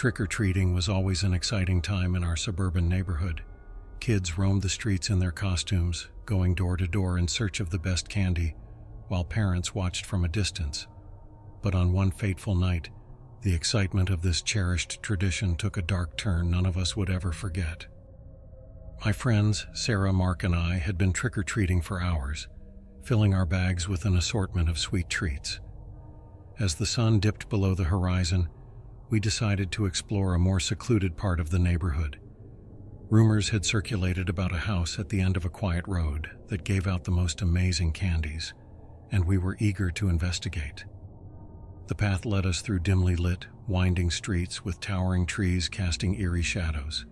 Trick-or-treating was always an exciting time in our suburban neighborhood. Kids roamed the streets in their costumes, going door to door in search of the best candy, while parents watched from a distance. But on one fateful night, the excitement of this cherished tradition took a dark turn none of us would ever forget. My friends, Sarah, Mark, and I had been trick-or-treating for hours, filling our bags with an assortment of sweet treats. As the sun dipped below the horizon, we decided to explore a more secluded part of the neighborhood. Rumors had circulated about a house at the end of a quiet road that gave out the most amazing candies, and we were eager to investigate. The path led us through dimly lit, winding streets with towering trees casting eerie shadows.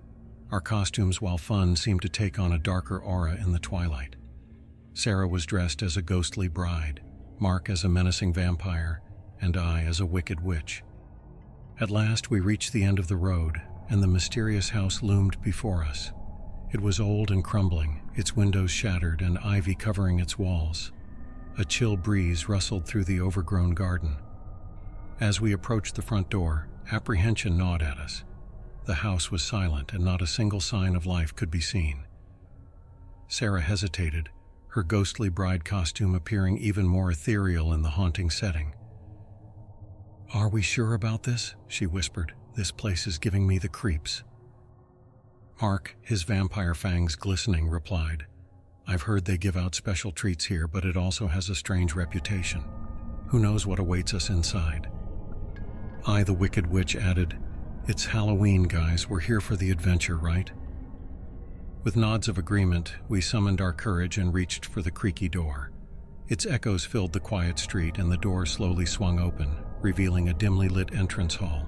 Our costumes, while fun, seemed to take on a darker aura in the twilight. Sarah was dressed as a ghostly bride, Mark as a menacing vampire, and I as a wicked witch. At last we reached the end of the road, and the mysterious house loomed before us. It was old and crumbling, its windows shattered and ivy covering its walls. A chill breeze rustled through the overgrown garden. As we approached the front door, apprehension gnawed at us. The house was silent and not a single sign of life could be seen. Sarah hesitated, her ghostly bride costume appearing even more ethereal in the haunting setting. "Are we sure about this?" she whispered. "This place is giving me the creeps." Mark, his vampire fangs glistening, replied, "I've heard they give out special treats here, but it also has a strange reputation. Who knows what awaits us inside?" I, the wicked witch, added, "It's Halloween, guys. We're here for the adventure, right?" With nods of agreement, we summoned our courage and reached for the creaky door. Its echoes filled the quiet street, and the door slowly swung open, revealing a dimly lit entrance hall.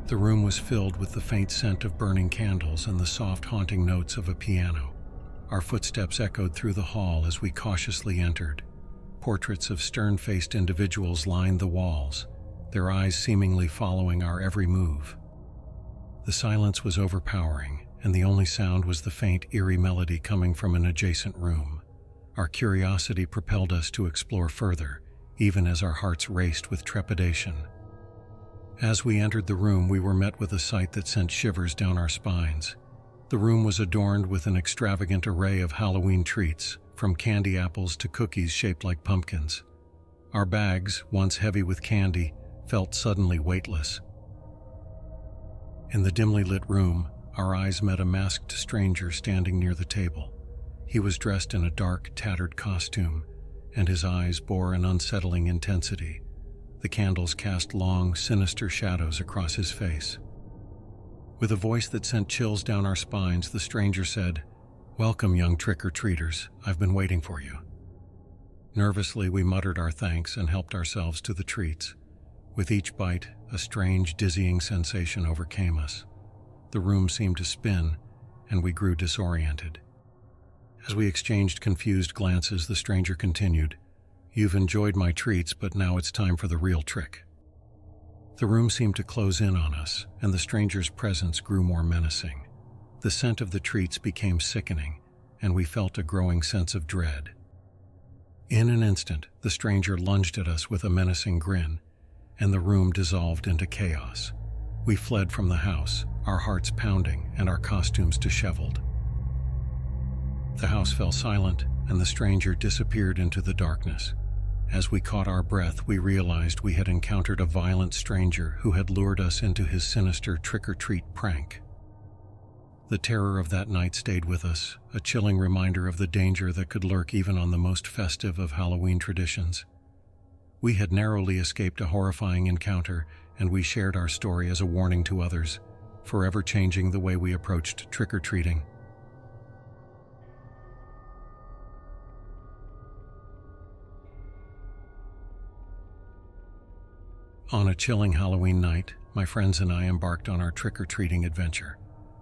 The room was filled with the faint scent of burning candles and the soft, haunting notes of a piano. Our footsteps echoed through the hall as we cautiously entered. Portraits of stern-faced individuals lined the walls, their eyes seemingly following our every move. The silence was overpowering, and the only sound was the faint, eerie melody coming from an adjacent room. Our curiosity propelled us to explore further, even as our hearts raced with trepidation. As we entered the room, we were met with a sight that sent shivers down our spines. The room was adorned with an extravagant array of Halloween treats, from candy apples to cookies shaped like pumpkins. Our bags, once heavy with candy, felt suddenly weightless. In the dimly lit room, our eyes met a masked stranger standing near the table. He was dressed in a dark, tattered costume, and his eyes bore an unsettling intensity. The candles cast long, sinister shadows across his face. With a voice that sent chills down our spines, the stranger said, "Welcome, young trick-or-treaters. I've been waiting for you." Nervously, we muttered our thanks and helped ourselves to the treats. With each bite, a strange, dizzying sensation overcame us. The room seemed to spin, and we grew disoriented. As we exchanged confused glances, the stranger continued, "You've enjoyed my treats, but now it's time for the real trick." The room seemed to close in on us, and the stranger's presence grew more menacing. The scent of the treats became sickening, and we felt a growing sense of dread. In an instant, the stranger lunged at us with a menacing grin, and the room dissolved into chaos. We fled from the house, our hearts pounding and our costumes disheveled. The house fell silent, and the stranger disappeared into the darkness. As we caught our breath, we realized we had encountered a violent stranger who had lured us into his sinister trick-or-treat prank. The terror of that night stayed with us, a chilling reminder of the danger that could lurk even on the most festive of Halloween traditions. We had narrowly escaped a horrifying encounter, and we shared our story as a warning to others, forever changing the way we approached trick-or-treating. On a chilling Halloween night, my friends and I embarked on our trick-or-treating adventure.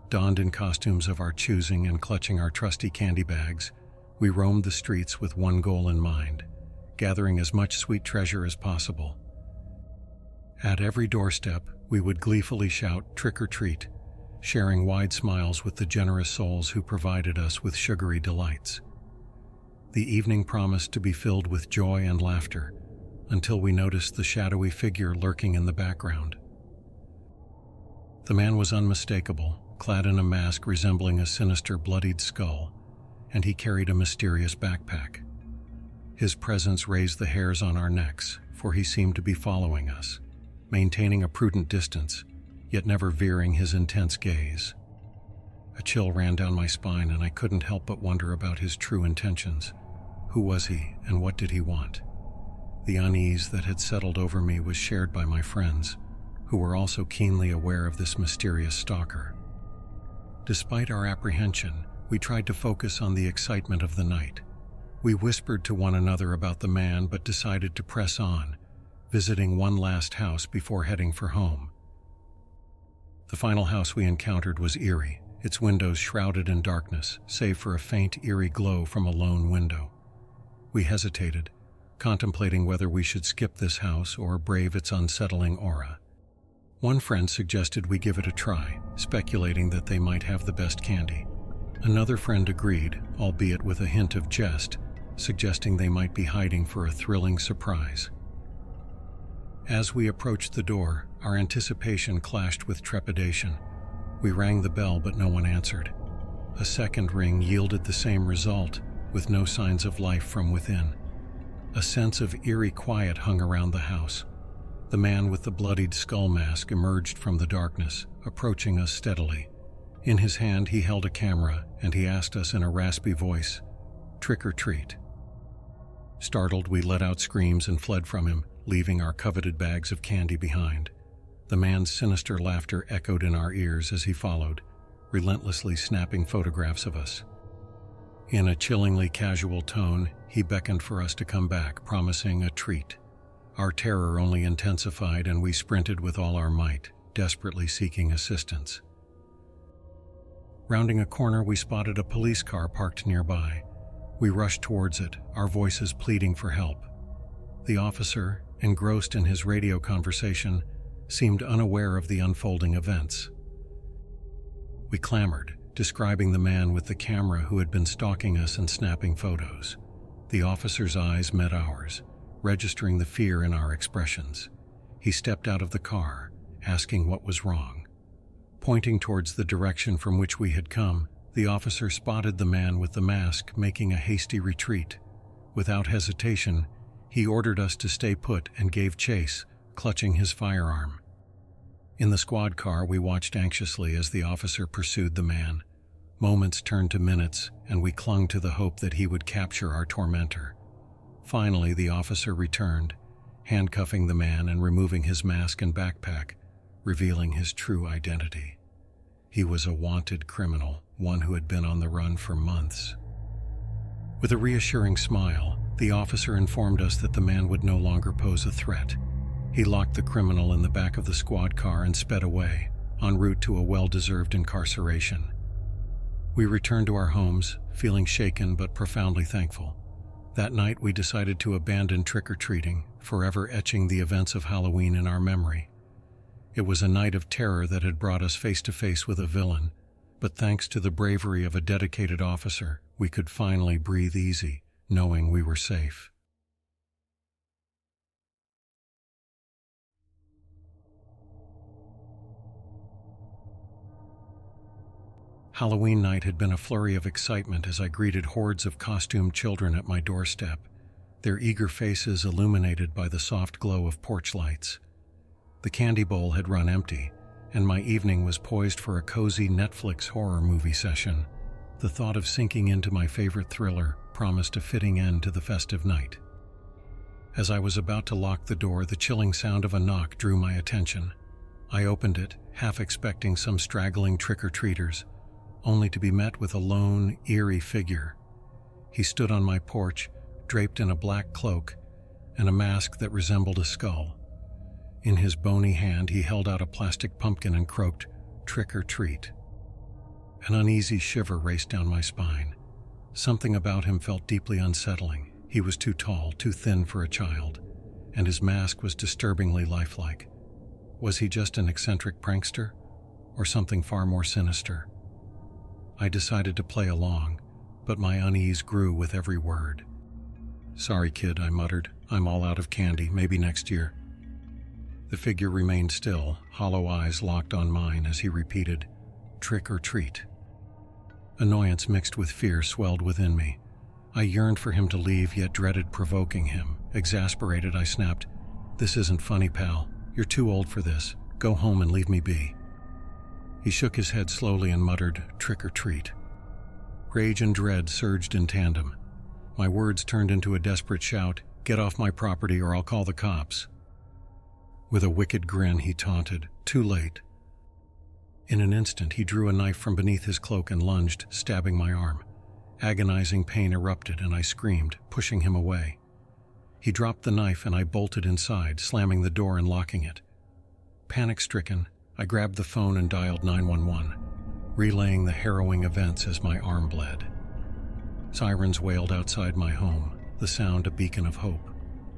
Donned in costumes of our choosing and clutching our trusty candy bags, we roamed the streets with one goal in mind: gathering as much sweet treasure as possible. At every doorstep, we would gleefully shout, "Trick or treat," sharing wide smiles with the generous souls who provided us with sugary delights. The evening promised to be filled with joy and laughter, until we noticed the shadowy figure lurking in the background. The man was unmistakable, clad in a mask resembling a sinister bloodied skull, and he carried a mysterious backpack. His presence raised the hairs on our necks, for he seemed to be following us, maintaining a prudent distance, yet never veering his intense gaze. A chill ran down my spine, and I couldn't help but wonder about his true intentions. Who was he, and what did he want? The unease that had settled over me was shared by my friends, who were also keenly aware of this mysterious stalker. Despite our apprehension, we tried to focus on the excitement of the night. We whispered to one another about the man but decided to press on, visiting one last house before heading for home. The final house we encountered was eerie, its windows shrouded in darkness, save for a faint, eerie glow from a lone window. We hesitated, contemplating whether we should skip this house or brave its unsettling aura. One friend suggested we give it a try, speculating that they might have the best candy. Another friend agreed, albeit with a hint of jest, suggesting they might be hiding for a thrilling surprise. As we approached the door, our anticipation clashed with trepidation. We rang the bell, but no one answered. A second ring yielded the same result, with no signs of life from within. A sense of eerie quiet hung around the house. The man with the bloodied skull mask emerged from the darkness, approaching us steadily. In his hand he held a camera, and he asked us in a raspy voice, "Trick or treat?" Startled, we let out screams and fled from him, leaving our coveted bags of candy behind. The man's sinister laughter echoed in our ears as he followed, relentlessly snapping photographs of us. In a chillingly casual tone, he beckoned for us to come back, promising a treat. Our terror only intensified, and we sprinted with all our might, desperately seeking assistance. Rounding a corner, we spotted a police car parked nearby. We rushed towards it, our voices pleading for help. The officer, engrossed in his radio conversation, seemed unaware of the unfolding events. We clamored, describing the man with the camera who had been stalking us and snapping photos. The officer's eyes met ours, registering the fear in our expressions. He stepped out of the car, asking what was wrong. Pointing towards the direction from which we had come, the officer spotted the man with the mask making a hasty retreat. Without hesitation, he ordered us to stay put and gave chase, clutching his firearm. In the squad car, we watched anxiously as the officer pursued the man. Moments turned to minutes, and we clung to the hope that he would capture our tormentor. Finally, the officer returned, handcuffing the man and removing his mask and backpack, revealing his true identity. He was a wanted criminal, one who had been on the run for months. With a reassuring smile, the officer informed us that the man would no longer pose a threat. He locked the criminal in the back of the squad car and sped away, en route to a well-deserved incarceration. We returned to our homes, feeling shaken but profoundly thankful. That night we decided to abandon trick-or-treating, forever etching the events of Halloween in our memory. It was a night of terror that had brought us face to face with a villain, but thanks to the bravery of a dedicated officer, we could finally breathe easy, knowing we were safe. Halloween night had been a flurry of excitement as I greeted hordes of costumed children at my doorstep, their eager faces illuminated by the soft glow of porch lights. The candy bowl had run empty, and my evening was poised for a cozy Netflix horror movie session. The thought of sinking into my favorite thriller promised a fitting end to the festive night. As I was about to lock the door, the chilling sound of a knock drew my attention. I opened it, half expecting some straggling trick-or-treaters, only to be met with a lone, eerie figure. He stood on my porch, draped in a black cloak and a mask that resembled a skull. In his bony hand, he held out a plastic pumpkin and croaked, "Trick or treat." An uneasy shiver raced down my spine. Something about him felt deeply unsettling. He was too tall, too thin for a child, and his mask was disturbingly lifelike. Was he just an eccentric prankster, or something far more sinister? I decided to play along, but my unease grew with every word. "Sorry, kid," I muttered. "I'm all out of candy, maybe next year." The figure remained still, hollow eyes locked on mine as he repeated, "Trick or treat." Annoyance mixed with fear swelled within me. I yearned for him to leave, yet dreaded provoking him. Exasperated, I snapped, "This isn't funny, pal. You're too old for this. Go home and leave me be." He shook his head slowly and muttered, "Trick or treat." Rage and dread surged in tandem. My words turned into a desperate shout, "Get off my property or I'll call the cops." With a wicked grin, he taunted, "Too late." In an instant, he drew a knife from beneath his cloak and lunged, stabbing my arm. Agonizing pain erupted, and I screamed, pushing him away. He dropped the knife, and I bolted inside, slamming the door and locking it. Panic-stricken, I grabbed the phone and dialed 911, relaying the harrowing events as my arm bled. Sirens wailed outside my home, the sound a beacon of hope.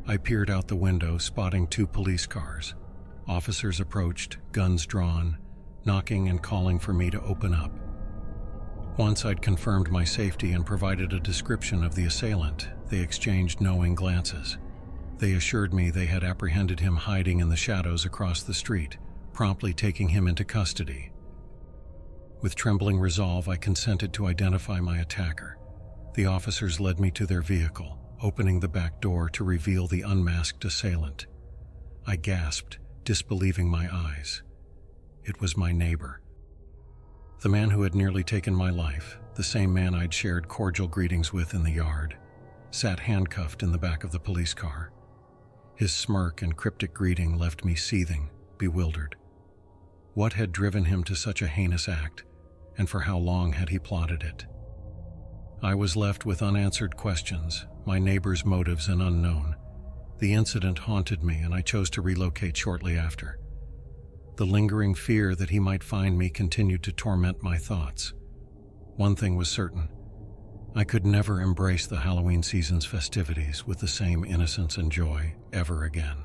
I peered out the window, spotting 2 police cars. Officers approached, guns drawn, knocking and calling for me to open up. Once I'd confirmed my safety and provided a description of the assailant, they exchanged knowing glances. They assured me they had apprehended him hiding in the shadows across the street, promptly taking him into custody. With trembling resolve, I consented to identify my attacker. The officers led me to their vehicle, opening the back door to reveal the unmasked assailant. I gasped, disbelieving my eyes. It was my neighbor. The man who had nearly taken my life, the same man I'd shared cordial greetings with in the yard, sat handcuffed in the back of the police car. His smirk and cryptic greeting left me seething, bewildered. What had driven him to such a heinous act, and for how long had he plotted it? I was left with unanswered questions, my neighbor's motives an unknown. The incident haunted me, and I chose to relocate shortly after. The lingering fear that he might find me continued to torment my thoughts. One thing was certain: I could never embrace the Halloween season's festivities with the same innocence and joy ever again.